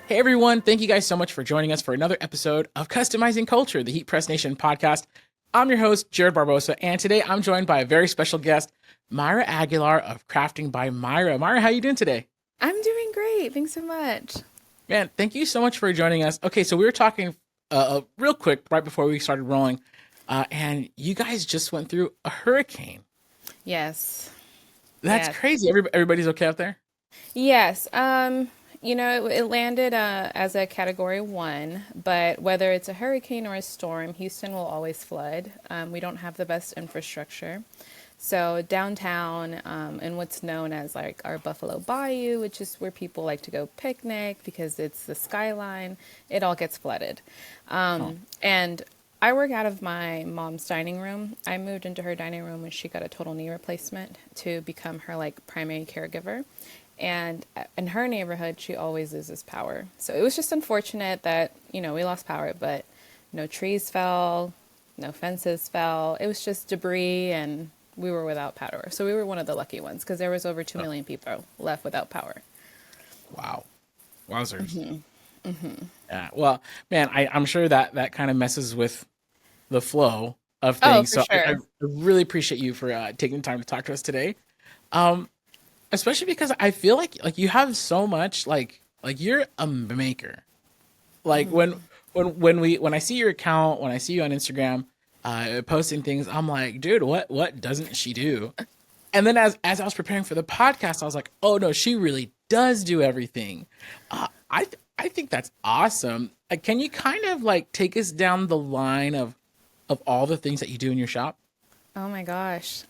Hey everyone, thank you guys so much for joining us for another episode of Customizing Culture, the Heat Press Nation podcast. I'm your host, Jared Barbosa, and today I'm joined by a very special guest, Mayra Aguilar of Crafting by Mayra. Mayra, how you doing today? I'm doing great. Thanks so much. Man, thank you so much for joining us. Okay, so we were talking real quick right before we started rolling, and you guys just went through a hurricane. Yes. That's Yes. crazy. Everybody's okay up there? Yes. It landed as a category 1, but whether it's a hurricane or a storm, Houston will always flood. We don't have the best infrastructure. So downtown, and what's known as like our Buffalo Bayou, which is where people like to go picnic because it's the skyline, it all gets flooded. Oh, And I work out of my mom's dining room. I moved into her dining room when she got a total knee replacement to become her like primary caregiver. And in her neighborhood, she always loses power. So it was just unfortunate that, we lost power, but no trees fell, no fences fell. It was just debris and we were without power. So we were one of the lucky ones because there was over 2 oh, million people left without power. wow. Wowzers. Yeah. Well, man, I'm sure that that kind of messes with the flow of Oh, things. for So I sure. really appreciate you for taking the time to talk to us today. Um, Especially because I feel like you have so much like you're a maker. Like when I see your account, when I see you on Instagram, posting things, I'm like, dude, what doesn't she do? And then as I was preparing for the podcast, I was like, oh no, she really does do everything. I think that's awesome. Can you kind of like take us down the line of all the things that you do in your shop? Oh my gosh.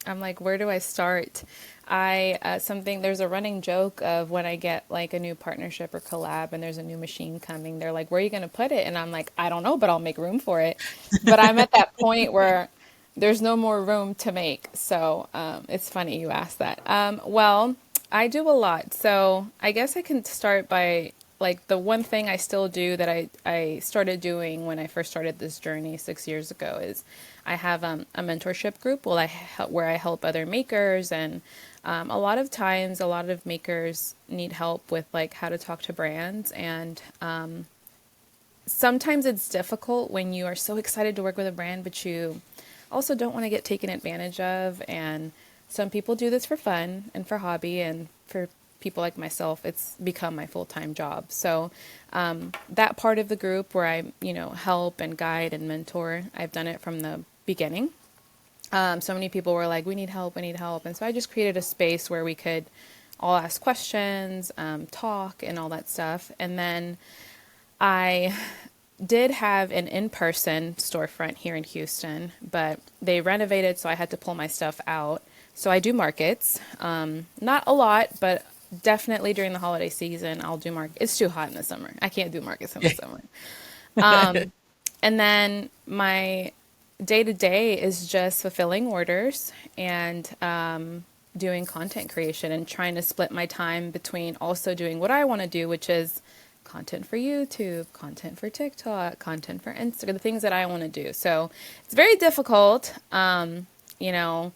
I'm like, where do I start? There's a running joke of when I get like a new partnership or collab and there's a new machine coming, they're like, where are you going to put it? And I'm like, I don't know, but I'll make room for it. But I'm at that point where there's no more room to make. So it's funny you asked that. Well, I do a lot. So I guess I can start by like the one thing I still do that I started doing when I first started this journey 6 years ago is I have a mentorship group where I help other makers, and a lot of times a lot of makers need help with like how to talk to brands, and sometimes it's difficult when you are so excited to work with a brand but you also don't want to get taken advantage of. And some people do this for fun and for hobby, and for people like myself it's become my full-time job. So that part of the group where I help and guide and mentor, I've done it from the beginning. So many people were like, we need help. And so I just created a space where we could all ask questions, talk, and all that stuff. And then I did have an in-person storefront here in Houston, but they renovated, so I had to pull my stuff out. So I do markets, not a lot, but definitely during the holiday season, I'll do market. It's too hot in the summer. I can't do markets in the summer. And then my day to day is just fulfilling orders and doing content creation and trying to split my time between also doing what I want to do, which is content for YouTube, content for TikTok, content for Instagram, the things that I want to do. So it's very difficult. You know,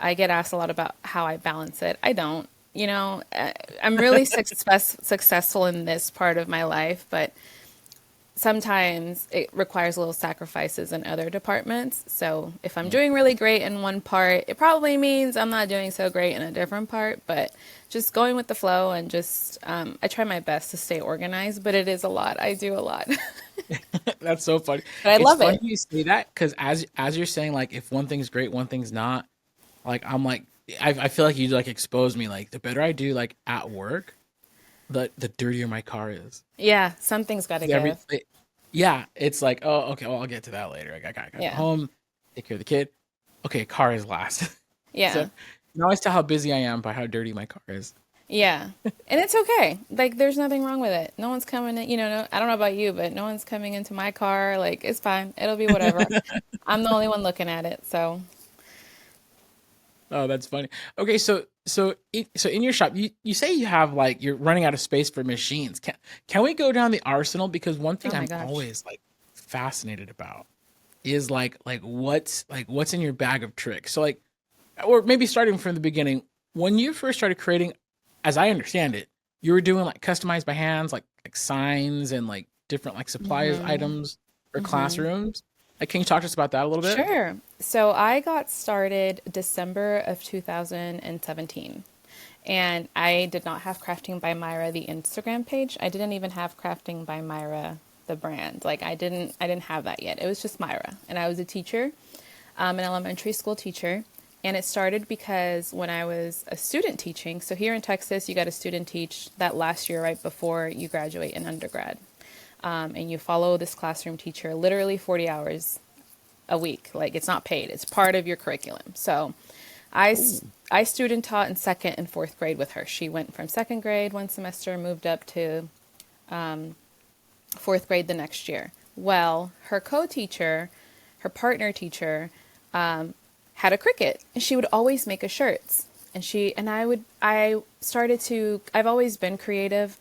I get asked a lot about how I balance it. I don't. I'm really successful in this part of my life, but sometimes it requires little sacrifices in other departments. So if I'm doing really great in one part, it probably means I'm not doing so great in a different part. But just going with the flow and just, I try my best to stay organized, but it is a lot. I do a lot, That's so funny. but I It's love funny it. you say that because as you're saying, like if one thing's great, one thing's not. Like I'm like I feel like you like expose me. Like the better I do, like at work, the dirtier my car is. Yeah, something's got to Every give. yeah, it's like oh okay, well I'll get to that later. Like I gotta go Yeah. home, take care of the kid. Okay, car is last. So Yeah. you can always tell how busy I am by how dirty my car is. Yeah. And it's okay. Like, there's nothing wrong with it. No one's coming in, no, I don't know about you, but no one's coming into my car. Like, it's fine. It'll be whatever. I'm the only one looking at it. So, Oh, that's funny. Okay, so in your shop, you say you have like you're running out of space for machines. Can we go down the arsenal? Because one oh thing my I'm gosh. always like fascinated about is like what's in your bag of tricks. So or maybe starting from the beginning, when you first started creating, as I understand it, you were doing like customized by hands, like signs and like different like supplies items for classrooms. Like, can you talk to us about that a little bit? Sure. So I got started December of 2017. And I did not have Crafting by Myra, the Instagram page. I didn't even have Crafting by Myra, the brand. Like I didn't have that yet. It was just Myra. And I was a teacher, an elementary school teacher. And it started because when I was a student teaching, so here in Texas, you got to student teach that last year right before you graduate in undergrad. And you follow this classroom teacher literally 40 hours a week. Like it's not paid, it's part of your curriculum. So I student taught in second and fourth grade with her. She went from second grade one semester, moved up to fourth grade the next year. Well, her co-teacher, her partner teacher, had a Cricut, and she would always make us shirts. I've always been creative,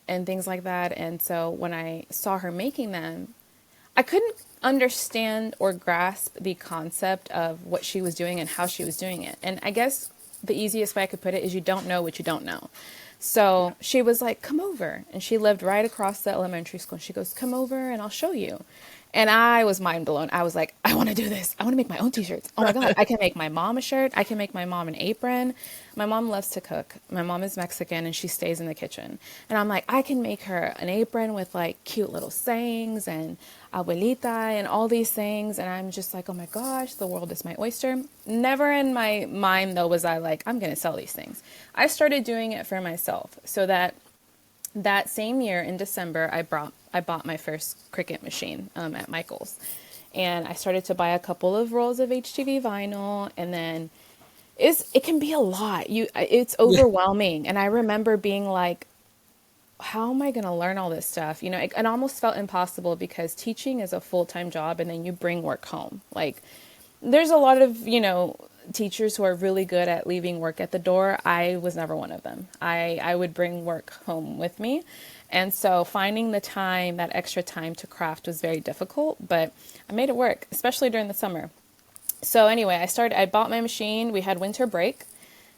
and things like that. And so when I saw her making them, I couldn't understand or grasp the concept of what she was doing and how she was doing it. And I guess the easiest way I could put it is you don't know what you don't know. So she was like, come over. And she lived right across the elementary school. And she goes, come over and I'll show you. And I was mind blown. I was like, I want to do this. I want to make my own t-shirts. Oh my God. I can make my mom a shirt. I can make my mom an apron. My mom loves to cook. My mom is Mexican and she stays in the kitchen. And I'm like, I can make her an apron with like cute little sayings and abuelita and all these things. And I'm just like, oh my gosh, the world is my oyster. Never in my mind though was I like, I'm going to sell these things. I started doing it for myself so that same year in December, I bought my first Cricut machine at Michael's, and I started to buy a couple of rolls of HTV vinyl, and then it can be a lot. It's Yeah. overwhelming, and I remember being like, how am I going to learn all this stuff? You know, it almost felt impossible because teaching is a full-time job, and then you bring work home. Like, there's a lot of, teachers who are really good at leaving work at the door. I was never one of them. I would bring work home with me. And so finding the time, that extra time to craft was very difficult, but I made it work, especially during the summer. So anyway, I bought my machine. We had winter break.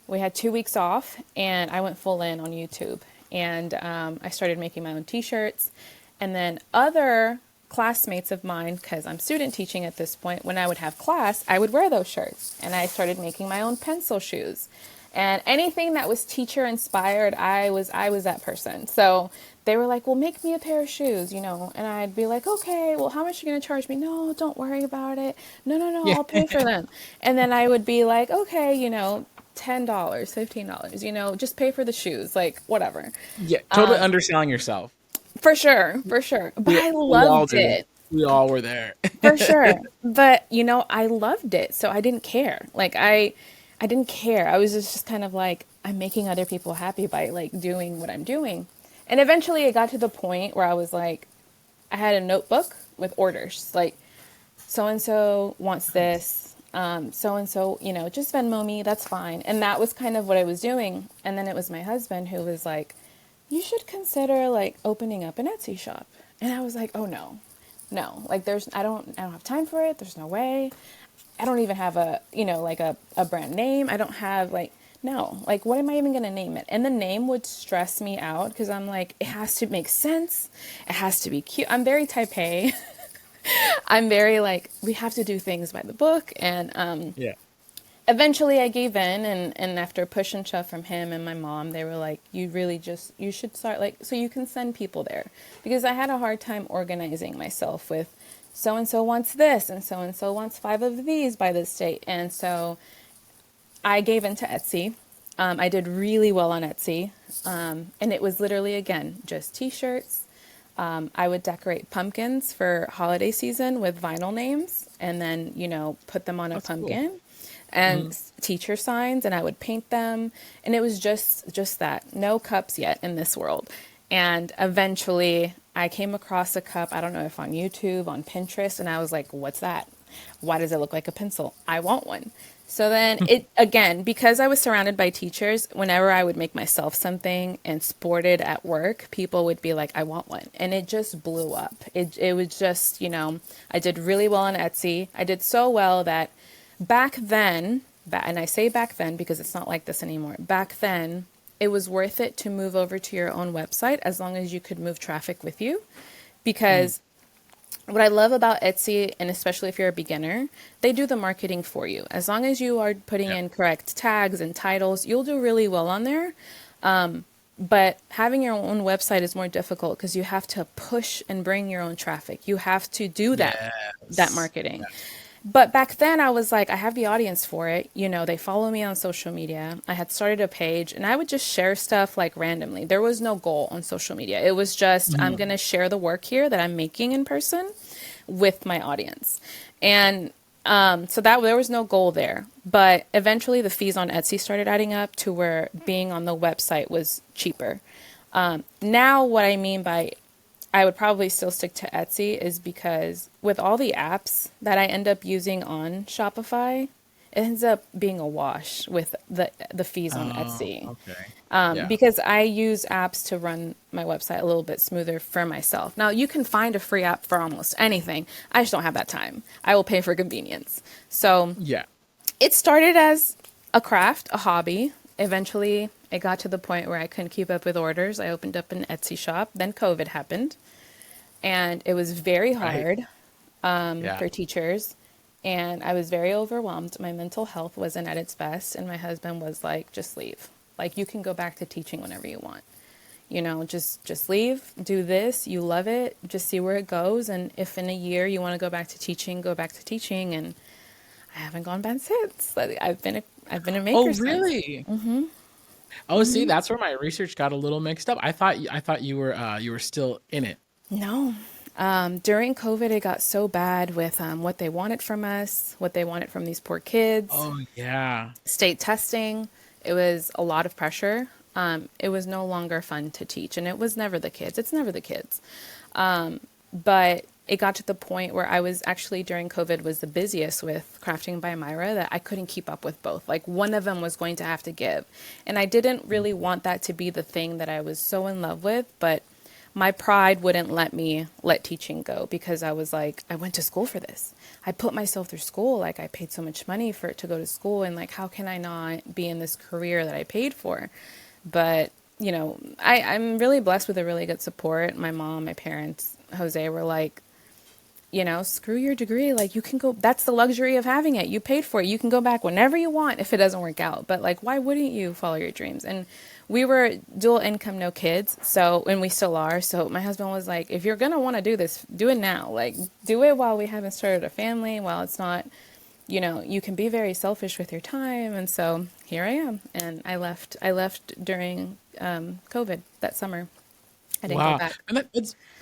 We had 2 weeks off and I went full in on YouTube, and I started making my own t-shirts. And then other classmates of mine, because I'm student teaching at this point, when I would have class, I would wear those shirts. And I started making my own pencil shoes. And anything that was teacher inspired, I was that person. So they were like, well, make me a pair of shoes, And I'd be like, okay, well, how much are you going to charge me? No, don't worry about it. No, Yeah. I'll pay for them. And then I would be like, okay, $10, $15, just pay for the shoes, like whatever. Yeah. Totally underselling yourself. For sure, for sure. But I We all loved do. it. We all were there. For sure. But, I loved it. So I didn't care. Like I didn't care. I was just kind of like, I'm making other people happy by like doing what I'm doing. And eventually it got to the point where I was like, I had a notebook with orders, like so and so wants this, so and so, just Venmo me, that's fine. And that was kind of what I was doing. And then it was my husband who was like, you should consider like opening up an Etsy shop. And I was like, oh no, like I don't have time for it. There's no way. I don't even have a brand name. I don't have no, like, what am I even going to name it? And the name would stress me out because I'm like, it has to make sense. It has to be cute. I'm very type A. I'm very like, we have to do things by the book. And Yeah. eventually I gave in. And after push and shove from him and my mom, they were like, you should start so you can send people there. Because I had a hard time organizing myself with so-and-so wants this and so-and-so wants 5 of these by this date. And so I gave into Etsy. I did really well on Etsy. And it was literally, again, just t-shirts. I would decorate pumpkins for holiday season with vinyl names and then, put them on a That's cool. pumpkin and teacher signs, and I would paint them. And it was just that. No cups yet in this world. And eventually I came across a cup, I don't know if on YouTube, on Pinterest, and I was like, what's that? Why does it look like a pencil? I want one. So then again, because I was surrounded by teachers, whenever I would make myself something and sport it at work, people would be like, I want one. And it just blew up. It was just, I did really well on Etsy. I did so well that back then, and I say back then because it's not like this anymore. Back then, it was worth it to move over to your own website as long as you could move traffic with you. Because what I love about Etsy, and especially if you're a beginner, they do the marketing for you. As long as you are putting Yeah. in correct tags and titles, you'll do really well on there. But having your own website is more difficult because you have to push and bring your own traffic. You have to do that Yes. marketing. Yes. But back then I was like, I have the audience for it. You know, they follow me on social media. I had started a page and I would just share stuff like randomly. There was no goal on social media. It was just, I'm Mhm. going to share the work here that I'm making in person with my audience. And so that there was no goal there. But eventually the fees on Etsy started adding up to where being on the website was cheaper. Now, what I mean by I would probably still stick to Etsy is because with all the apps that I end up using on Shopify, it ends up being a wash with the fees on Oh, Etsy. okay. Yeah. Because I use apps to run my website a little bit smoother for myself. Now, you can find a free app for almost anything. I just don't have that time. I will pay for convenience. So Yeah. it started as a craft, a hobby. Eventually, it got to the point where I couldn't keep up with orders. I opened up an Etsy shop. Then COVID happened, and it was very Right. hard Yeah. for teachers. And I was very overwhelmed. My mental health wasn't at its best, and my husband was like, "Just leave. Like you can go back to teaching whenever you want. You know, just leave. Do this. You love it. Just see where it goes. And if in a year you want to go back to teaching, go back to teaching." And I haven't gone back since. Like, I've been a Oh, maker since. really? Oh, see, that's where my research got a little mixed up. I thought you were still in it. No. During COVID, it got so bad with what they wanted from us, what they wanted from these poor kids, Oh, yeah. state testing. It was a lot of pressure. It was no longer fun to teach, and it was never the kids. It's never the kids. But it got to the point where I was actually during COVID was the busiest with crafting by Myra that I couldn't keep up with both. Like one of them was going to have to give. And I didn't really want that to be the thing that I was so in love with, but my pride wouldn't let me let teaching go because I was like, I went to school for this. I put myself through school. Like I paid so much money for it to go to school. And like, how can I not be in this career that I paid for? But, you know, I'm really blessed with a really good support. My mom, my parents, Jose were like, you know, screw your degree. Like you can go, that's the luxury of having it. You paid for it. You can go back whenever you want if it doesn't work out. But like, why wouldn't you follow your dreams? And we were dual income, no kids. So, and we still are. So my husband was like, if you're going to want to do this, do it now. Like do it while we haven't started a family, while it's not, you know, you can be very selfish with your time. And so here I am. And I left during COVID that summer. I didn't go Wow. back. And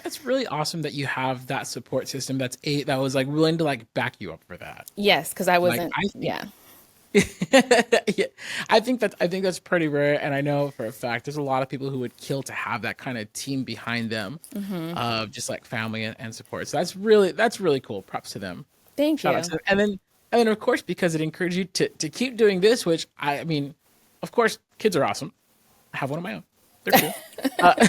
that's really awesome that you have that support system that was like willing to like back you up for that. Yes, because I Like wasn't, I think yeah. yeah, I think that's pretty rare, and I know for a fact there's a lot of people who would kill to have that kind of team behind them of just like family and support. So that's really cool. Props to them. Thank Shout out you. to them. And then of course because it encouraged you to keep doing this, which I mean, of course kids are awesome. I have one of my own. They're cool. Uh,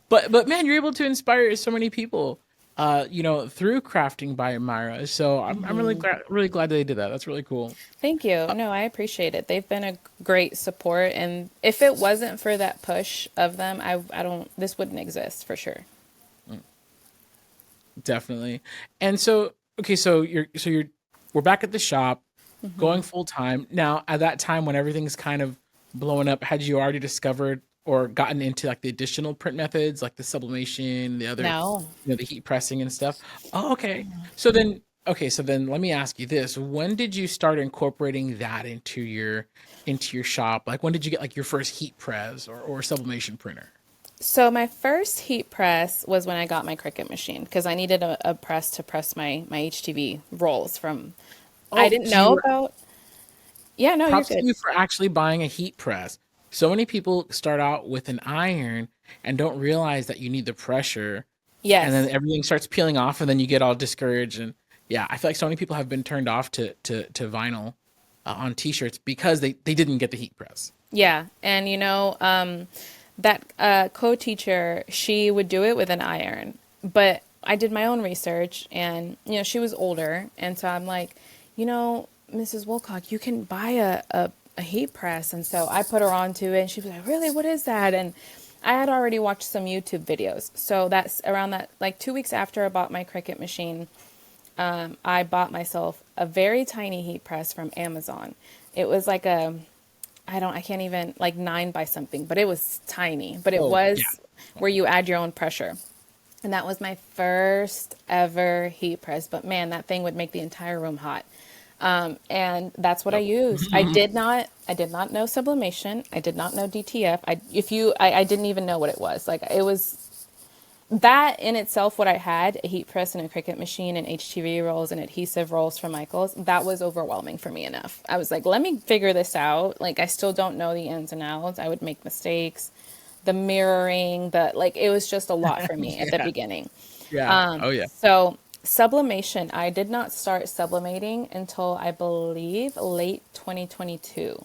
but man, you're able to inspire so many people, through crafting by Myra. So I'm really glad that they did that. That's really cool. Thank you. No, I appreciate it. They've been a great support, and if it wasn't for that push of them, I don't this wouldn't exist for sure. Definitely. And so, okay, so you're we're back at the shop, going full time. Now, at that time when everything's kind of blowing up, had you already discovered or gotten into like the additional print methods, like the sublimation, the other, No. the heat pressing and stuff? Oh, okay. So then let me ask you this. When did you start incorporating that into your shop? Like when did you get like your first heat press or sublimation printer? So my first heat press was when I got my Cricut machine because I needed a press to press my HTV rolls from. I Oh, didn't so you know were about. Yeah, no, you're props to good. you for actually buying a heat press. So many people start out with an iron and don't realize that you need the pressure, and then Yes. everything starts peeling off, and then you get all discouraged. And yeah, I feel like so many people have been turned off to vinyl on T-shirts because they didn't get the heat press. Yeah, and that co-teacher, she would do it with an iron, but I did my own research, and she was older, and so I'm like, Mrs. Wilcock, you can buy a a heat press. And so I put her onto it and she was like, really, what is that? And I had already watched some YouTube videos. So that's around that, like 2 weeks after I bought my Cricut machine, I bought myself a very tiny heat press from Amazon. It was like I can't even, like 9 by something, but it was tiny. But it Oh, yeah. was where you add your own pressure. And that was my first ever heat press. But man, that thing would make the entire room hot. And that's what I Yep. used. I did not know sublimation. I did not know DTF. I didn't even know what it was. Like it was that in itself, what I had, a heat press and a Cricut machine and HTV rolls and adhesive rolls from Michaels, that was overwhelming for me enough. I was like, let me figure this out. Like, I still don't know the ins and outs. I would make mistakes. The mirroring, like, it was just a lot for me at the Yeah. beginning. Yeah. Oh, yeah. So, sublimation, I did not start sublimating until I believe late 2022.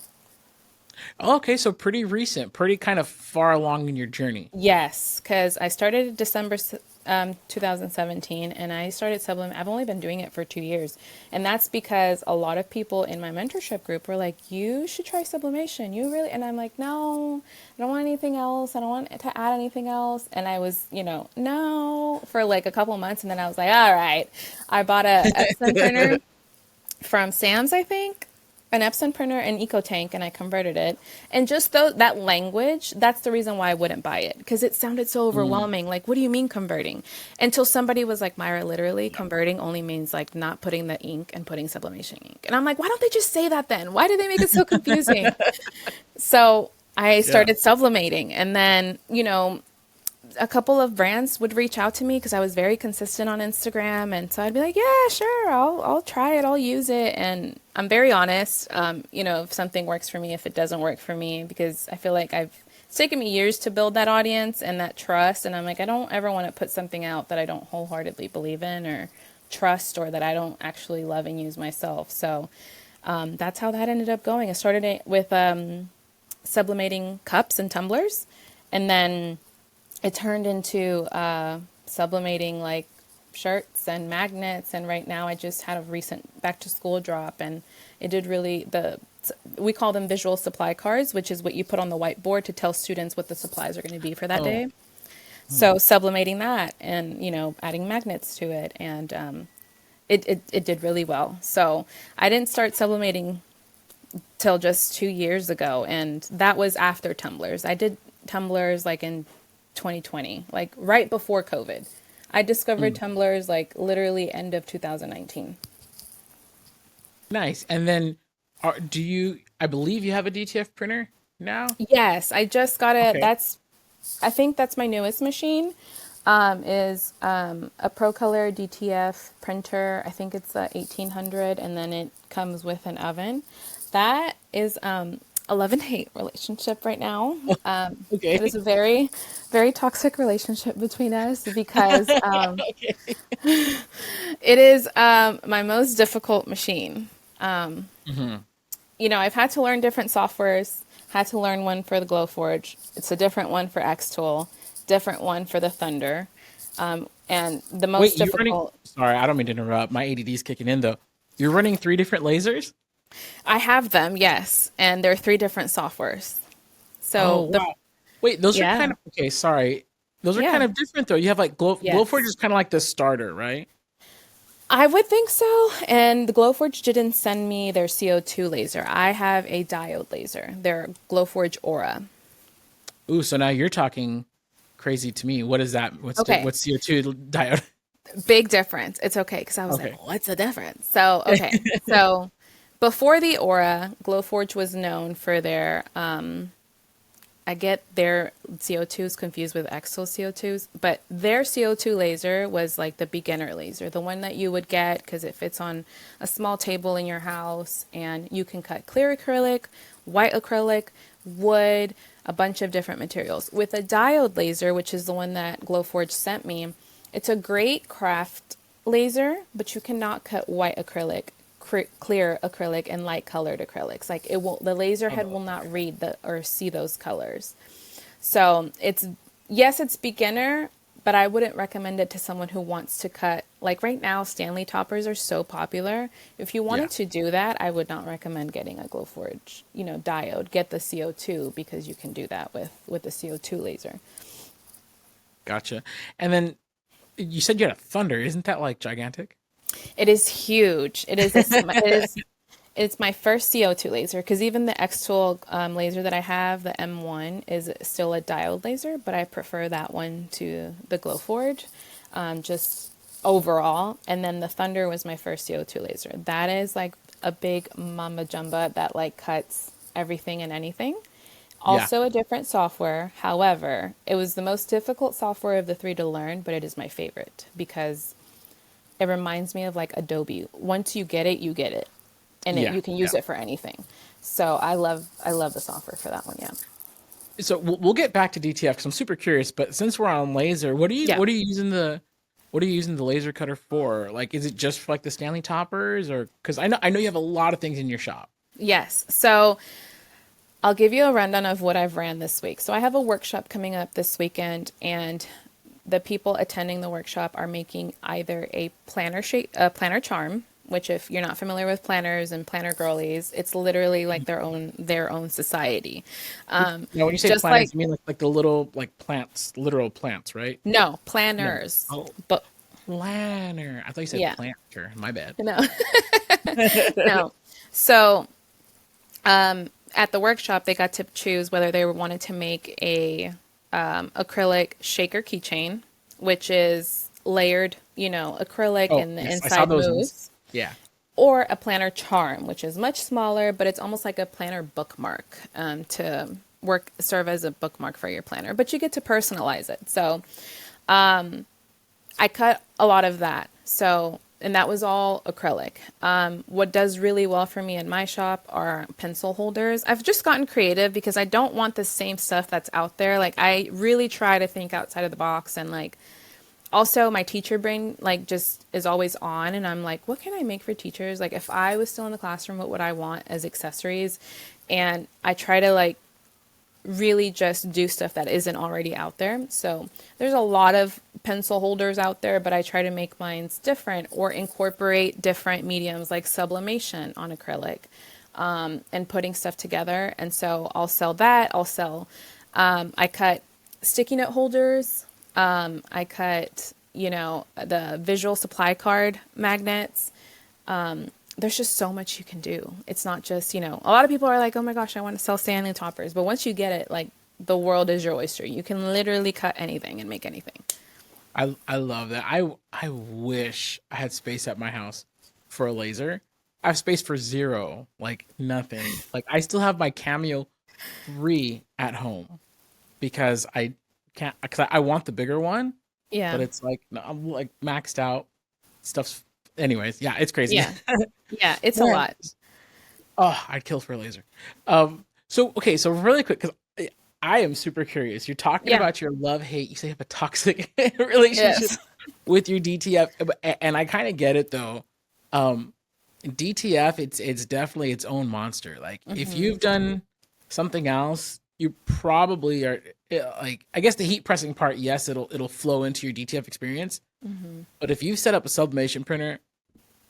Okay, so pretty recent, pretty kind of far along in your journey. Yes, because I started in December 2017 and I started sublim. I've only been doing it for 2 years. And that's because a lot of people in my mentorship group were like, you should try sublimation. You really, and I'm like, no, I don't want anything else. I don't want to add anything else. And I was, no, for like a couple months. And then I was like, all right, I bought a Epson printer from Sam's, I think, an Epson printer and EcoTank, and I converted it. And just that language, that's the reason why I wouldn't buy it, because it sounded so Mm, overwhelming. Like, what do you mean converting? Until somebody was like, Myra, literally, converting only means like not putting the ink and putting sublimation ink. And I'm like, why don't they just say that then? Why do they make it so confusing? So I yeah. started sublimating, and then, a couple of brands would reach out to me because I was very consistent on Instagram, and so I'd be like, "Yeah, sure, I'll try it, I'll use it." And I'm very honest. If something works for me, if it doesn't work for me, because I feel like it's taken me years to build that audience and that trust, and I'm like, I don't ever want to put something out that I don't wholeheartedly believe in or trust, or that I don't actually love and use myself. So that's how that ended up going. I started it with sublimating cups and tumblers, and then it turned into sublimating like shirts and magnets. And right now I just had a recent back to school drop, and it did really, we call them visual supply cards, which is what you put on the whiteboard to tell students what the supplies are going to be for that Oh. day. Hmm. So sublimating that, and adding magnets to it, and it did really well. So I didn't start sublimating till just 2 years ago, and that was after tumblers. I did tumblers like in 2020, like right before COVID. I discovered Mm. tumblers like literally end of 2019. Nice. And then, do you? I believe you have a DTF printer now. Yes, I just got it. Okay. I think that's my newest machine. Is a Pro Color DTF printer. I think it's a 1800, and then it comes with an oven. That is a love and hate relationship right now. It Okay. is a very, very toxic relationship between us because Okay. it is my most difficult machine. Hmm. I've had to learn different softwares. Had to learn one for the Glowforge. It's a different one for Xtool, different one for the Thunder, and the Wait, most you're running. difficult. Sorry, I don't mean to interrupt. My ADD is kicking in though. You're running three different lasers. I have them, yes, and there are three different softwares. Oh So wow. Wait, those are kind yeah, of okay. Sorry, those are kind yeah, of different though. You have like Glowforge yes. is kind of like the starter, right? I would think so. And the Glowforge didn't send me their CO2 laser. I have a diode laser, their Glowforge Aura. Ooh, so now you're talking crazy to me. What is that? Okay, What's CO2 diode? big difference. It's okay because I was like, Okay. what's the difference? So, okay. So, before the Aura, Glowforge was known for their, I get their CO2s confused with Exo CO2s, but their CO2 laser was like the beginner laser, the one that you would get because it fits on a small table in your house, and you can cut clear acrylic, white acrylic, wood, a bunch of different materials. With a diode laser, which is the one that Glowforge sent me, it's a great craft laser, but you cannot cut white acrylic, clear acrylic, and light colored acrylics. Like it will, the laser head Oh, will not read the or see those colors. So it's, yes, it's beginner, but I wouldn't recommend it to someone who wants to cut. Like right now, Stanley toppers are so popular. If you Yeah. wanted to do that, I would not recommend getting a Glowforge, diode. Get the CO2 because you can do that with the CO2 laser. Gotcha. And then you said you had a thunder. Isn't that like gigantic? It is huge. It's my first CO2 laser because even the X-Tool laser that I have, the M1, is still a diode laser, but I prefer that one to the Glowforge, just overall. And then the Thunder was my first CO2 laser. That is like a big mamba jumba that like cuts everything and anything. Yeah. Also a different software. However, it was the most difficult software of the three to learn, but it is my favorite because it reminds me of like Adobe. Once you get it, you get it, and Yeah. you can Yeah. use it for anything. So I love the software for that one. Yeah. So we'll get back to DTF because I'm super curious. But since we're on laser, Yeah. what are you using the laser cutter for? Like, is it just for like the Stanley toppers, or because I know you have a lot of things in your shop. Yes. So I'll give you a rundown of what I've ran this week. So I have a workshop coming up this weekend, and the people attending the workshop are making either a planner charm, which if you're not familiar with planners and planner girlies, it's literally like their own society. Now, when you say Just planters, like you mean like the little like plants, literal plants, right? no No. planners, Oh, but planner. I thought you said yeah, planter. My bad. no, no. So at the workshop, they got to choose whether they wanted to make a acrylic shaker keychain, which is layered, acrylic Oh, and the yes, I saw inside those ones. moves, Yeah. or a planner charm, which is much smaller, but it's almost like a planner bookmark to serve as a bookmark for your planner. But you get to personalize it. So I cut a lot of that. So, and that was all acrylic. What does really well for me in my shop are pencil holders. I've just gotten creative because I don't want the same stuff that's out there. Like I really try to think outside of the box, and like also my teacher brain like just is always on, and I'm like, what can I make for teachers? Like if I was still in the classroom, what would I want as accessories? And I try to like really just do stuff that isn't already out there. So there's a lot of pencil holders out there, but I try to make mines different or incorporate different mediums like sublimation on acrylic, and putting stuff together. And so I'll sell that. I cut sticky note holders. I cut, the visual supply card magnets. There's just so much you can do. It's not just, a lot of people are like, oh my gosh, I want to sell Stanley toppers. But once you get it, like the world is your oyster. You can literally cut anything and make anything. I love that. I wish I had space at my house for a laser. I have space for zero, like nothing. Like I still have my Cameo 3 at home because I can't because I want the bigger one, Yeah. but it's like no, I'm like maxed out. Stuff's anyways. Yeah, it's crazy. Yeah. Yeah. It's a Man, lot. oh, I'd kill for a laser. So okay, so really quick because I am super curious. You're talking Yeah. about your love hate. You say you have a toxic relationship Yes. with your DTF, and I kind of get it though. Um, DTF, it's definitely its own monster. Like if Hmm. you've done something else, you probably are like I guess the heat pressing part. Yes, it'll flow into your DTF experience. Hmm. But if you set up a sublimation printer,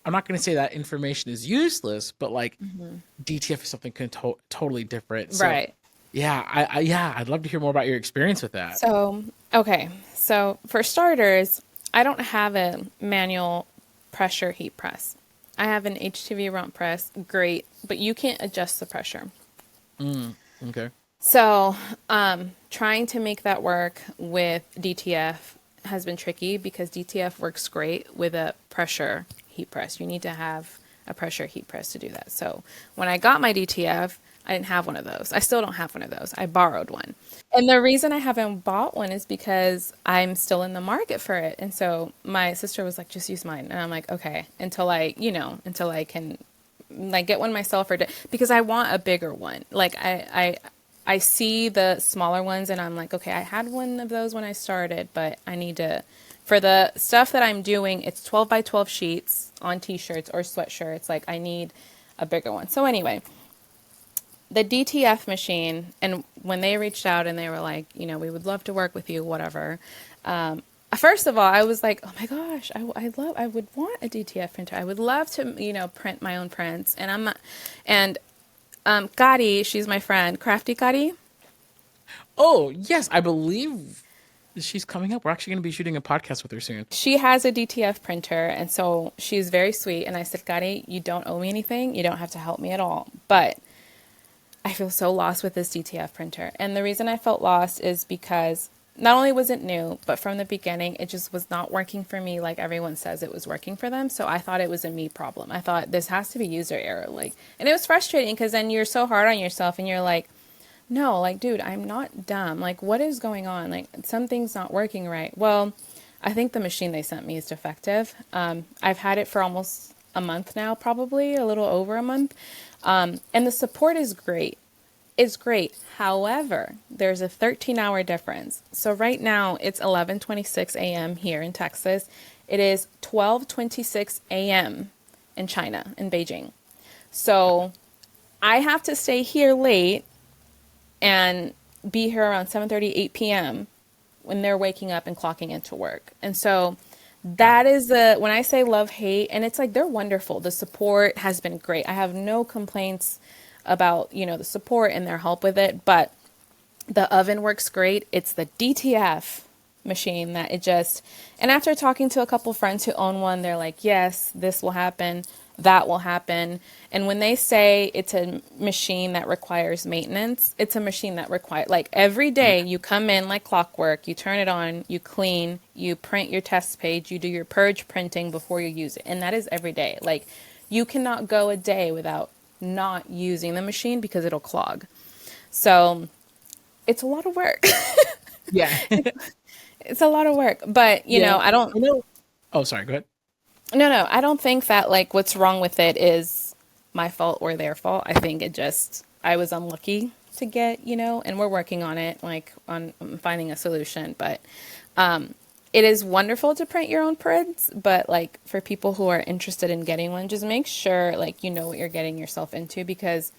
I'm not going to say that information is useless, but like Hmm. DTF is something totally different. So Right. yeah, yeah, I'd love to hear more about your experience with that. So, okay. So, for starters, I don't have a manual pressure heat press. I have an HTV rump press, great, but you can't adjust the pressure. Mm, okay. So, trying to make that work with DTF has been tricky because DTF works great with a pressure heat press. You need to have a pressure heat press to do that. So, when I got my DTF, I didn't have one of those. I still don't have one of those. I borrowed one. And the reason I haven't bought one is because I'm still in the market for it. And so my sister was like, just use mine. And I'm like, okay, until I can like get one myself because I want a bigger one. Like I see the smaller ones and I'm like, okay, I had one of those when I started, but I need to, for the stuff that I'm doing, it's 12 by 12 sheets on t-shirts or sweatshirts. Like I need a bigger one. So anyway, the DTF machine, and when they reached out and they were like, we would love to work with you, whatever, first of all, I was like, oh my gosh, I would want a DTF printer. I would love to, print my own prints. And I'm not, and Gotti, she's my friend, Crafty Gotti. Oh, yes, I believe she's coming up. We're actually going to be shooting a podcast with her soon. She has a DTF printer, and so she's very sweet. And I said, Gotti, you don't owe me anything. You don't have to help me at all. But I feel so lost with this DTF printer. And the reason I felt lost is because not only was it new, but from the beginning, it just was not working for me like everyone says it was working for them. So I thought it was a me problem. I thought this has to be user error. And it was frustrating because then you're so hard on yourself and you're like, no, like, dude, I'm not dumb. Like, what is going on? Like, something's not working right. Well, I think the machine they sent me is defective. I've had it for almost a month now, probably a little over a month. And the support is great. It's great. However, there's a 13-hour difference. So right now it's 11:26 a.m. here in Texas. It is 12:26 a.m. in China, in Beijing. So I have to stay here late and be here around 7:30, 8 p.m. when they're waking up and clocking into work. And so that is when I say love hate, and it's like they're wonderful. The support has been great. I have no complaints about, the support and their help with it, but the oven works great. It's the DTF machine that and after talking to a couple friends who own one, they're like, yes, this will happen, that will happen. And when they say it's a machine that requires maintenance, it's a machine that requires, like, every day you come in like clockwork, you turn it on, you clean, you print your test page, you do your purge printing before you use it. And that is every day. Like, you cannot go a day without not using the machine because it'll clog. So it's a lot of work. Yeah. It's a lot of work, but Yeah. I don't, Oh, sorry. Go ahead. no, I don't think that like what's wrong with it is my fault or their fault. I think I was unlucky to get, and we're working on it, like on finding a solution, but, it is wonderful to print your own prints, but like for people who are interested in getting one, just make sure like you know what you're getting yourself into, because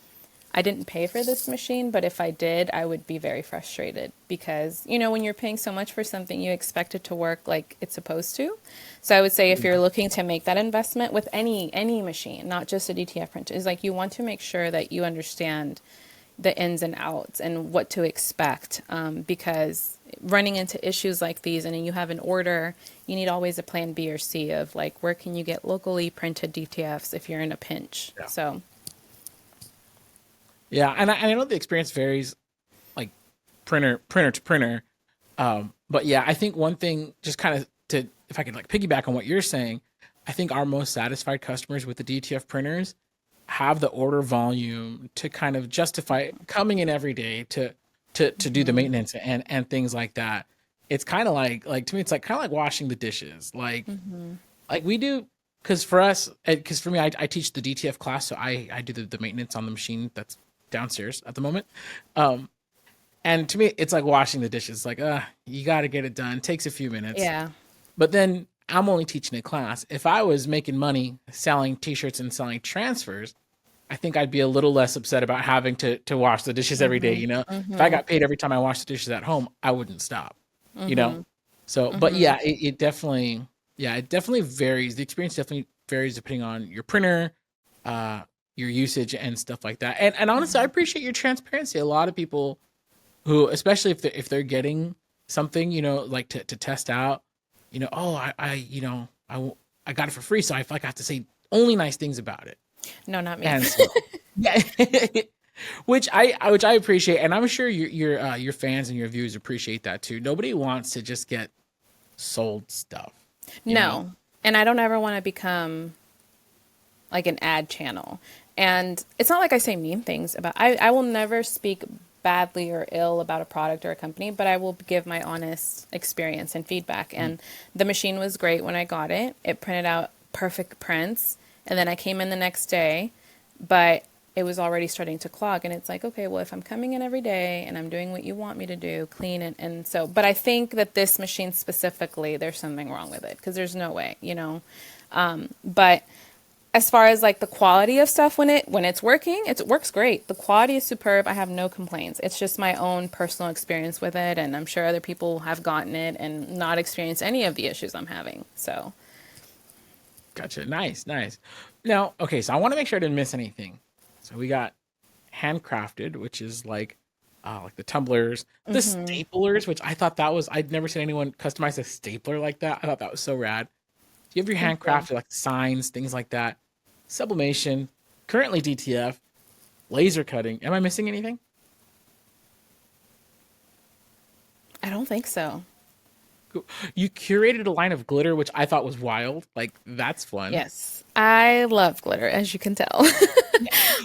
I didn't pay for this machine, but if I did, I would be very frustrated because, when you're paying so much for something, you expect it to work like it's supposed to. So I would say if you're looking to make that investment with any machine, not just a DTF printer, is like you want to make sure that you understand the ins and outs and what to expect, because running into issues like these and then you have an order, you need always a plan B or C of like where can you get locally printed DTFs if you're in a pinch. Yeah. So Yeah, and I know the experience varies, like printer to printer. But yeah, I think one thing, just kind of to, if I could like piggyback on what you're saying, I think our most satisfied customers with the DTF printers have the order volume to kind of justify coming in every day to do the maintenance and things like that. It's kind of like to me, it's like kind of like washing the dishes, like we do. Because for us, because for me, I teach the DTF class, so I do the maintenance on the machine that's downstairs at the moment. And to me, it's like washing the dishes. Like, you got to get it done. It takes a few minutes. yeah. But then I'm only teaching a class. If I was making money selling T-shirts and selling transfers, I think I'd be a little less upset about having to wash the dishes every day. If I got paid every time I washed the dishes at home, I wouldn't stop. You know. So, but yeah, it definitely, it definitely varies. The experience definitely varies depending on your printer, your usage, and stuff like that. And honestly, I appreciate your transparency. A lot of people who, especially if they're getting something, like to test out, oh, I got it for free, so I feel like I have to say only nice things about it. No, not me. And so, yeah, which I appreciate, and I'm sure your fans and your viewers appreciate that too. Nobody wants to just get sold stuff. No. And I don't ever want to become like an ad channel. And it's not like I say mean things about, I will never speak badly or ill about a product or a company, but I will give my honest experience and feedback. And the machine was great when I got it. It printed out perfect prints. And then I came in the next day, but it was already starting to clog. And it's like, okay, well, if I'm coming in every day and I'm doing what you want me to do, clean it. And so, but I think that this machine specifically, there's something wrong with it because there's no way, But as far as like the quality of stuff, when it's working, it works great. The quality is superb. I have no complaints. It's just my own personal experience with it, and I'm sure other people have gotten it and not experienced any of the issues I'm having. So, Gotcha. Nice, nice. Now, okay, so I want to make sure I didn't miss anything. So we got handcrafted, which is like the tumblers, the staplers, which I thought that was I'd never seen anyone customize a stapler like that. I thought that was so rad. You have your thank you. handcrafted like signs, things like that. Sublimation, currently DTF, laser cutting. Am I missing anything? I don't think so. Cool. You curated a line of glitter, which I thought was wild. Like that's fun. Yes, I love glitter, as you can tell.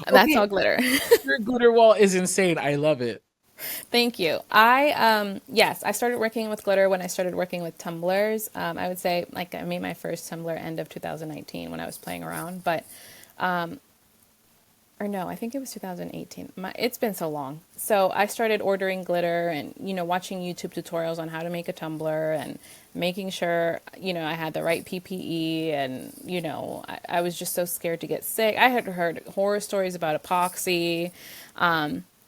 That's Okay, all glitter. your glitter wall is insane. I love it. Thank you. Yes, I started working with glitter when I started working with tumblers. I would say like I made my first tumbler end of 2019 when I was playing around, but or no, I think it was 2018. It's been so long. So I started ordering glitter and, watching YouTube tutorials on how to make a tumbler and making sure, I had the right PPE. And, I was just so scared to get sick. I had heard horror stories about epoxy.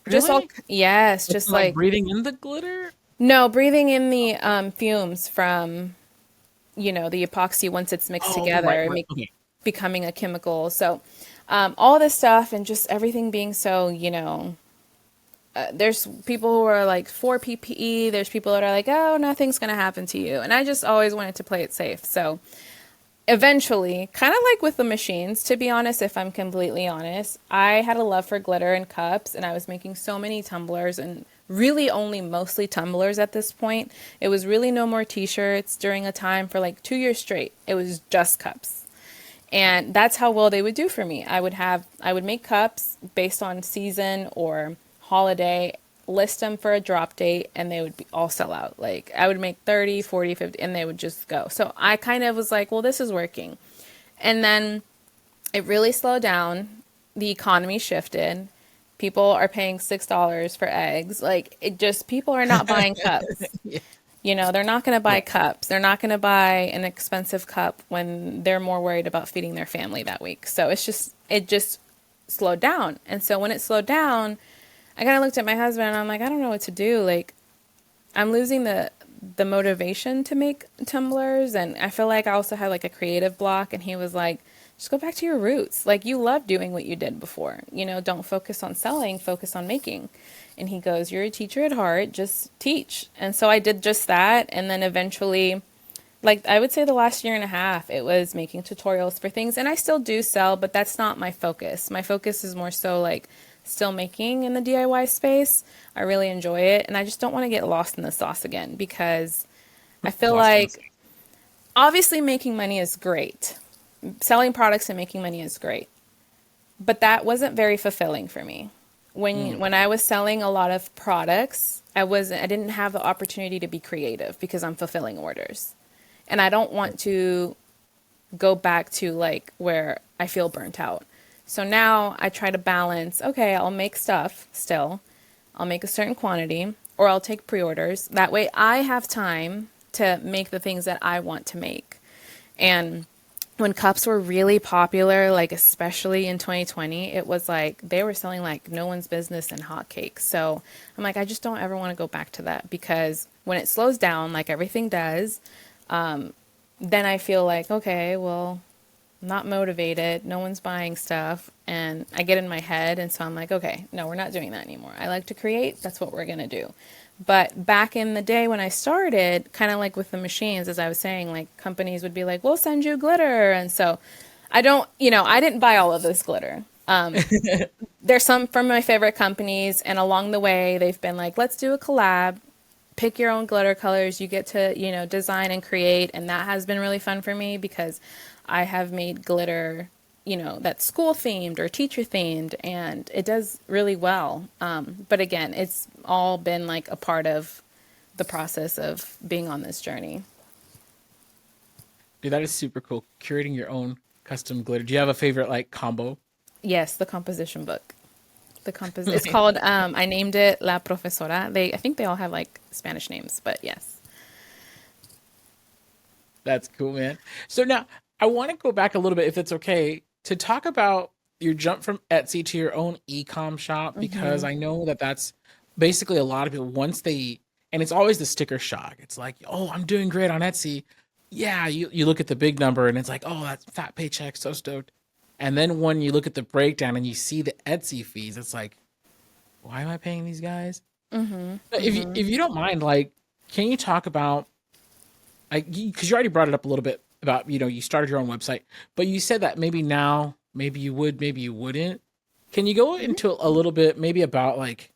Just all, Really? yes, With just like like, breathing in the glitter? no, breathing in the fumes from, the epoxy once it's mixed Oh, right, together, right. Okay. becoming a chemical. So, all this stuff and just everything being so, there's people who are like for PPE, there's people that are like, oh, nothing's going to happen to you. And I just always wanted to play it safe. So, eventually, kind of like with the machines, to be honest, if I'm completely honest, I had a love for glitter and cups, and I was making so many tumblers and really only mostly tumblers at this point. It was really no more t shirts during a time for like 2 years straight. It was just cups. And that's how well they would do for me. I would make cups based on season or holiday, list them for a drop date, and they would be all sell out. Like I would make 30, 40, 50, and they would just go. So I kind of was like, well, this is working. And then it really slowed down. The economy shifted. People are paying $6 for eggs. Like it just, people are not buying cups. Yeah. They're not going to Yeah. buy cups. They're not going to buy an expensive cup when they're more worried about feeding their family that week. So it just slowed down. And so when it slowed down, I kind of looked at my husband and I'm like, I don't know what to do. Like, I'm losing the motivation to make tumblers, and I feel like I also had like a creative block. And he was like, just go back to your roots. Like you love doing what you did before. Don't focus on selling, focus on making. And he goes, you're a teacher at heart, just teach. And so I did just that, and then eventually, like I would say the last year and a half, it was making tutorials for things, and I still do sell, but that's not my focus. My focus is more so like still making in the DIY space. I really enjoy it, and I just don't want to get lost in the sauce again because I feel Lost in the like sauce. obviously making money is great. Selling products and making money is great. But that wasn't very fulfilling for me. Mm. When I was selling a lot of products, I didn't have the opportunity to be creative because I'm fulfilling orders. And I don't want to go back to like where I feel burnt out. So now I try to balance, okay, I'll make stuff still. I'll make a certain quantity or I'll take pre-orders. That way I have time to make the things that I want to make. And when cups were really popular, like especially in 2020, it was like they were selling like no one's business and hotcakes. So I'm like, I just don't ever want to go back to that because when it slows down, like everything does, then I feel like, okay, well, I'm not motivated. No one's buying stuff. And I get in my head. And so I'm like, okay, no, we're not doing that anymore. I like to create. That's what we're going to do. But back in the day when I started, kind of like with the machines, as I was saying, like companies would be like, we'll send you glitter. And so I didn't buy all of this glitter. There's some from my favorite companies. And along the way, they've been like, let's do a collab, pick your own glitter colors. You get to, design and create. And that has been really fun for me because I have made glitter, that's school themed or teacher themed, and it does really well. But again, it's all been like a part of the process of being on this journey. Dude, that is super cool. Curating your own custom glitter. Do you have a favorite like combo? Yes, the composition book. It's called, I named it La Profesora. I think they all have like Spanish names, but yes. That's cool, man. So now I want to go back a little bit, if it's okay. to talk about your jump from Etsy to your own e-com shop, because Mm-hmm. I know that that's basically a lot of people once they, and it's always the sticker shock. It's like, oh, I'm doing great on Etsy. Yeah, you look at the big number and it's like, oh, that's fat paycheck, so stoked. And then when you look at the breakdown and you see the Etsy fees, it's like, why am I paying these guys? Mm-hmm. But Mm-hmm. if you don't mind, like, can you talk about, like, because you already brought it up a little bit about, you started your own website, but you said that maybe now, maybe you would, maybe you wouldn't. Can you go into a little bit maybe about like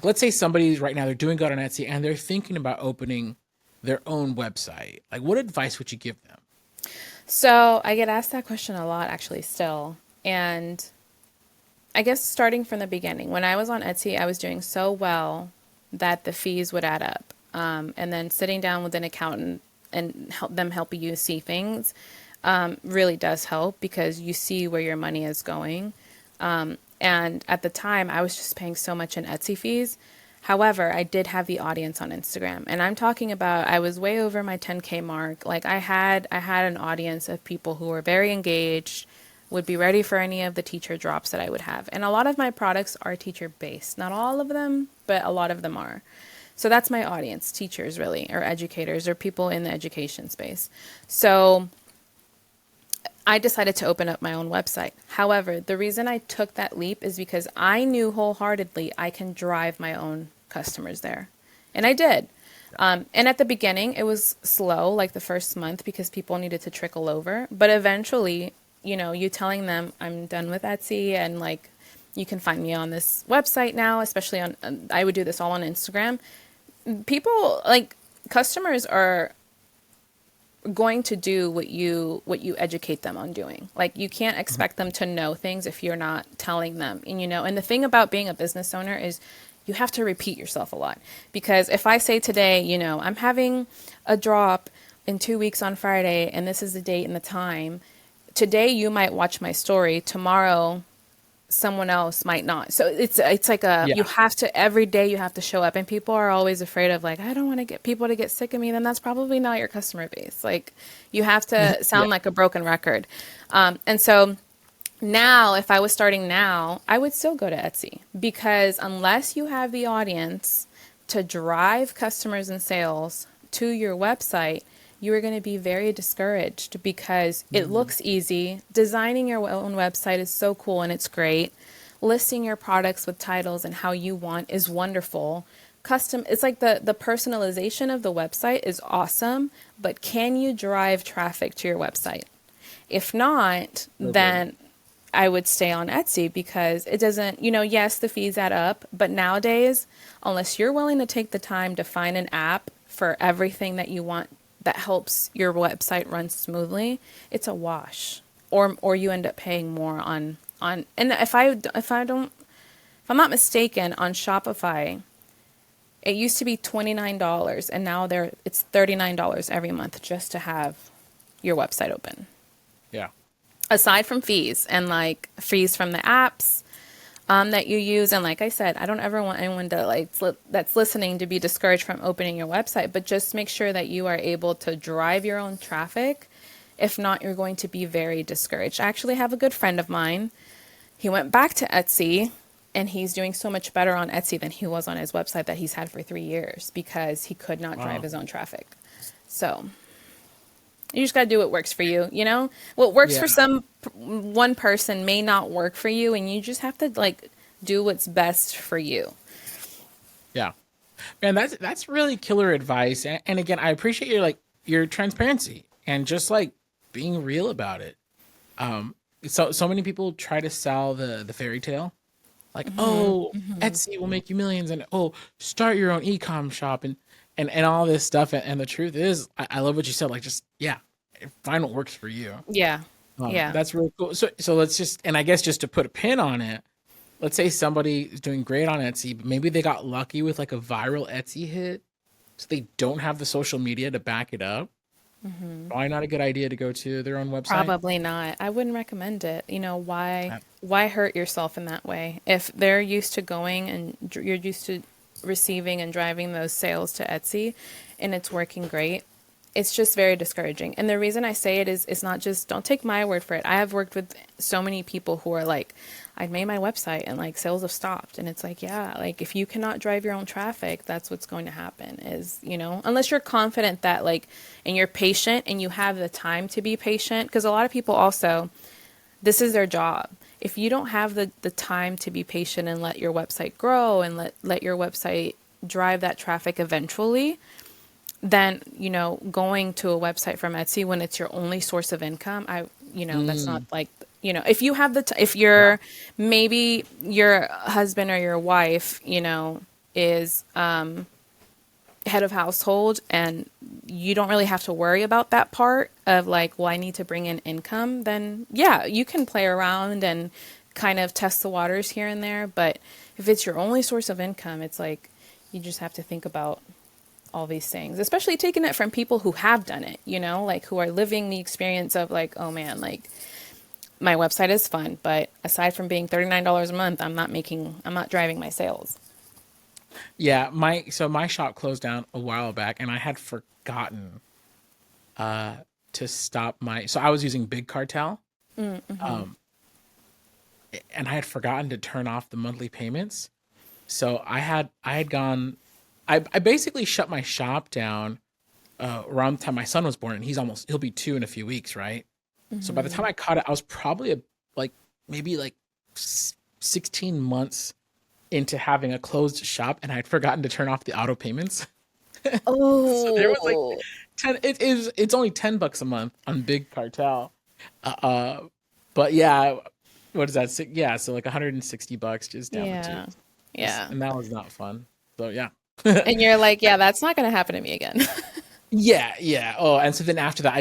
let's say somebody's right now, they're doing good on Etsy and they're thinking about opening their own website. Like, what advice would you give them? So I get asked that question a lot, actually, still. And I guess starting from the beginning, when I was on Etsy, I was doing so well that the fees would add up. And then sitting down with an accountant and help you see things really does help because you see where your money is going. And at the time, I was just paying so much in Etsy fees. However, I did have the audience on Instagram, and I'm talking about I was way over my 10K mark. Like I had an audience of people who were very engaged, would be ready for any of the teacher drops that I would have. And a lot of my products are teacher based. Not all of them, but a lot of them are. So that's my audience, teachers really, or educators, or people in the education space. So I decided to open up my own website. However, the reason I took that leap is because I knew wholeheartedly I can drive my own customers there. And I did. And at the beginning, it was slow, like the first month, because people needed to trickle over. But eventually, you telling them I'm done with Etsy and like you can find me on this website now, especially on, I would do this all on Instagram. People like customers are going to do what you educate them on doing. Like you can't expect them to know things if you're not telling them. And the thing about being a business owner is you have to repeat yourself a lot. Because if I say today, I'm having a drop in 2 weeks on Friday and this is the date and the time, today you might watch my story, tomorrow someone else might not. So it's like you Yeah. have to every day you have to show up, and people are always afraid of like, I don't want to get people to get sick of me. Then that's probably not your customer base. Like you have to Yeah. sound like a broken record. And so now if I was starting now, I would still go to Etsy because unless you have the audience to drive customers and sales to your website, you are going to be very discouraged because it Mhm. looks easy. Designing your own website is so cool and it's great. Listing your products with titles and how you want is wonderful. It's like the personalization of the website is awesome, but can you drive traffic to your website? If not, So good. then I would stay on Etsy because it doesn't, yes, the fees add up, but nowadays, unless you're willing to take the time to find an app for everything that you want that helps your website run smoothly, it's a wash. Or you end up paying more on and if I'm not mistaken, on Shopify, it used to be $29 and now it's $39 every month just to have your website open, Yeah. aside from fees and like fees from the apps that you use. And like I said, I don't ever want anyone to that's listening to be discouraged from opening your website, but just make sure that you are able to drive your own traffic. If not, you're going to be very discouraged. I actually have a good friend of mine. He went back to Etsy and he's doing so much better on Etsy than he was on his website that he's had for 3 years because he could not drive Wow. his own traffic. So you just got to do what works for you, What works Yeah. for one person may not work for you, and you just have to like do what's best for you. Yeah. Man, that's really killer advice. And again, I appreciate your transparency and just like being real about it. Um, so many people try to sell the fairy tale, like, oh, Etsy will make you millions, and oh, start your own e-com shop, and all this stuff. And the truth is, I love what you said. Like, just yeah, find what works for you. Yeah. Yeah. That's really cool. So let's just, and I guess just to put a pin on it, let's say somebody is doing great on Etsy, but maybe they got lucky with like a viral Etsy hit, so they don't have the social media to back it up. Probably not a good idea to go to their own website. Probably not. I wouldn't recommend it. Why Uh, why hurt yourself in that way? If they're used to going and you're used to receiving and driving those sales to Etsy and it's working great, it's just very discouraging. And the reason I say it is it's not just, don't take my word for it. I have worked with so many people who are like, I've made my website and like sales have stopped. And it's like, yeah, like if you cannot drive your own traffic, that's what's going to happen is, unless you're confident that like, and you're patient and you have the time to be patient. Because a lot of people also, this is their job. If you don't have the time to be patient and let your website grow and let your website drive that traffic eventually, then, going to a website from Etsy when it's your only source of income, that's not Mm, like, if you have if yeah. you're, maybe your husband or your wife, is head of household and you don't really have to worry about that part of like, well, I need to bring in income, then yeah, you can play around and kind of test the waters here and there. But if it's your only source of income, it's like, you just have to think about all these things, especially taking it from people who have done it, like who are living the experience of like, oh man, like my website is fun, but aside from being $39 a month, I'm not driving my sales. Yeah, my shop closed down a while back, and I had forgotten uh to stop my. So I was using Big Cartel, Mm-hmm. um, and I had forgotten to turn off the monthly payments. So I had gone. I basically shut my shop down around the time my son was born, and he'll be 2 in a few weeks, right? So by the time Mm-hmm. I caught it, I was probably like maybe like 16 months into having a closed shop, and I'd forgotten to turn off the auto payments. So there was like Oh, 10. It's only $10 a month on Big Cartel. Uh, but yeah, what is that? Yeah, so like $160 just down the tube. yeah. Yeah. And that was not fun. So yeah. And you're like, yeah, that's not going to happen to me again. Yeah, yeah. Oh, and so then after that,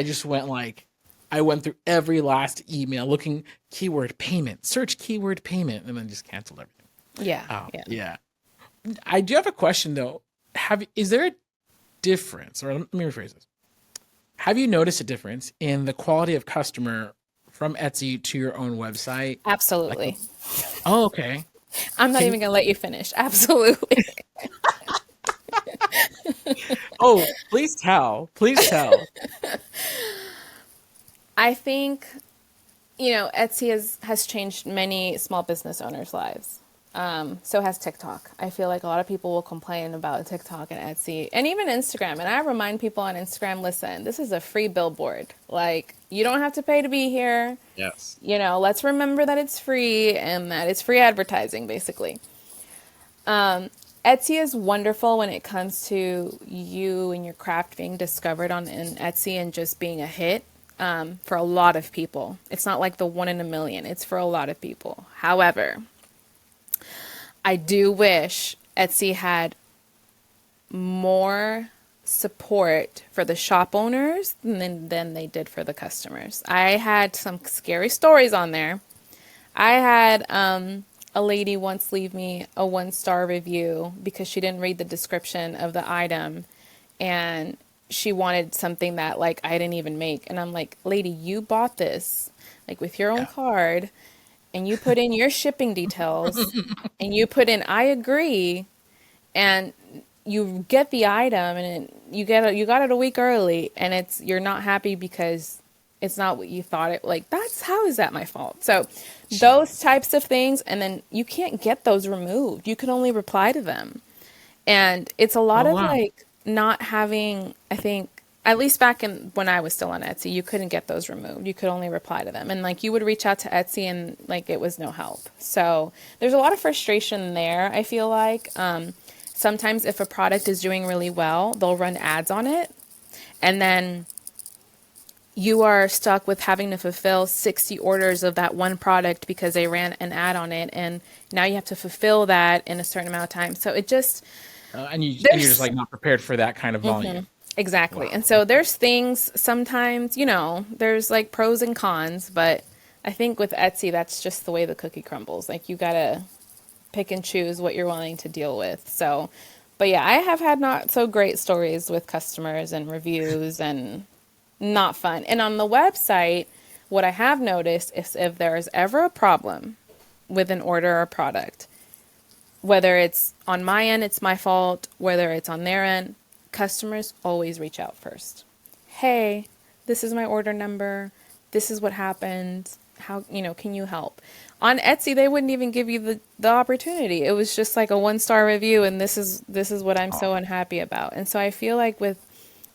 I went through every last email looking keyword payment, search keyword payment, and then just canceled everything. Yeah. Oh, Yeah. yeah. I do have a question though. Is there a difference, or let me rephrase this. Have you noticed a difference in the quality of customer from Etsy to your own website? Like, Absolutely. oh, okay. I'm not Can even going to let you finish. Absolutely. oh, please tell. Please tell. I think, Etsy has changed many small business owners' lives. So has TikTok. I feel like a lot of people will complain about TikTok and Etsy and even Instagram. And I remind people on Instagram, listen, this is a free billboard. Like, you don't have to pay to be here. Yes. Let's remember that it's free and that it's free advertising, basically. Etsy is wonderful when it comes to you and your craft being discovered on in Etsy and just being a hit for a lot of people. It's not like the one in a million. It's for a lot of people. However, I do wish Etsy had more support for the shop owners than they did for the customers. I had some scary stories on there. I had a lady once leave me a 1-star review because she didn't read the description of the item and she wanted something that like I didn't even make. And I'm like, lady, you bought this like with your own Yeah. card and you put in your shipping details and you put in I agree and you get the item and you got it a week early and you're not happy because it's not what you thought it like that's how is that my fault. So those Jeez. types of things, and then you can't get those removed, you can only reply to them. And it's a lot Oh of wow. like not having, I think, at least back in when I was still on Etsy, you couldn't get those removed. You could only reply to them. And like you would reach out to Etsy and like it was no help. So there's a lot of frustration there, I feel like. Sometimes if a product is doing really well, they'll run ads on it. And then you are stuck with having to fulfill 60 orders of that one product because they ran an ad on it. And now you have to fulfill that in a certain amount of time. So it just, And you're just there's like not prepared for that kind of volume. exactly. Wow. And so Okay. there's things sometimes, there's like pros and cons, but I think with Etsy, that's just the way the cookie crumbles. Like you gotta pick and choose what you're willing to deal with. So, but yeah, I have had not so great stories with customers and reviews and not fun. And on the website, what I have noticed is if there's ever a problem with an order or product, whether it's on my end, it's my fault, whether it's on their end, customers always reach out first. hey, this is my order number. This is what happened. How, can you help? On Etsy, they wouldn't even give you the opportunity. It was just like a 1-star review, and this is what I'm so Oh, unhappy about. And so I feel like with